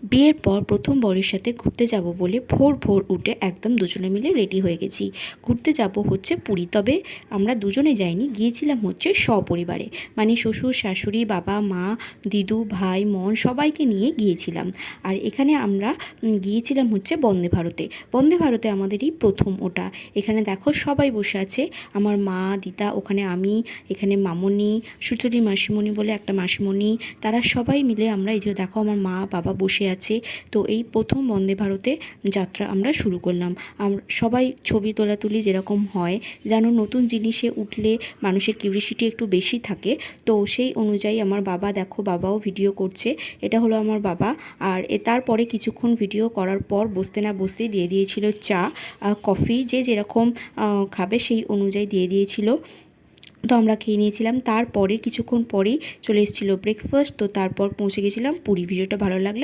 বিয়ের পর প্রথম বরের সাথে ঘুরতে যাব বলে ভোর ভোর উঠে একদম দুজনে মিলে রেডি হয়ে গেছি। ঘুরতে যাব হচ্ছে পুরী, তবে আমরা দুজনে যাইনি, গিয়েছিলাম হচ্ছে সপরিবারে, মানে শ্বশুর শাশুড়ি, বাবা মা, দিদু ভাই মন সবাইকে নিয়ে গিয়েছিলাম। আর এখানে আমরা গিয়েছিলাম হচ্ছে বন্দে ভারতে। বন্দে ভারতে আমাদেরই প্রথম ওটা। এখানে দেখো সবাই বসে আছে, আমার মা দিদা, ওখানে আমি, এখানে মামনি, সুচরি মাসিমণি বলে একটা মাসিমণি, তারা সবাই মিলে আমরা, এই যে দেখো আমার মা বাবা বসে আছে। তো এই প্রথম বন্দে ভারতে যাত্রা আমরা শুরু করলাম। সবাই ছবি তোলাতুলি যেরকম হয়, যেন নতুন জিনিসে উঠলে মানুষের কিউরিসিটি একটু বেশি থাকে, তো সেই অনুযায়ী আমার বাবা, দেখো বাবাও ভিডিও করছে, এটা হলো আমার বাবা। আর তারপরে কিছুক্ষণ ভিডিও করার পর বসতে না বসতেই দিয়ে দিয়েছিল চা, কফি, যে যেরকম খাবে সেই অনুযায়ী দিয়ে দিয়েছিল। তো আমরা খেয়ে নিয়েছিলাম। তারপরে কিছুক্ষণ পরেই চলে এসেছিলো ব্রেকফাস্ট। তো তারপর পৌঁছে গেছিলাম পুরী। ভিডিওটা ভালো লাগলে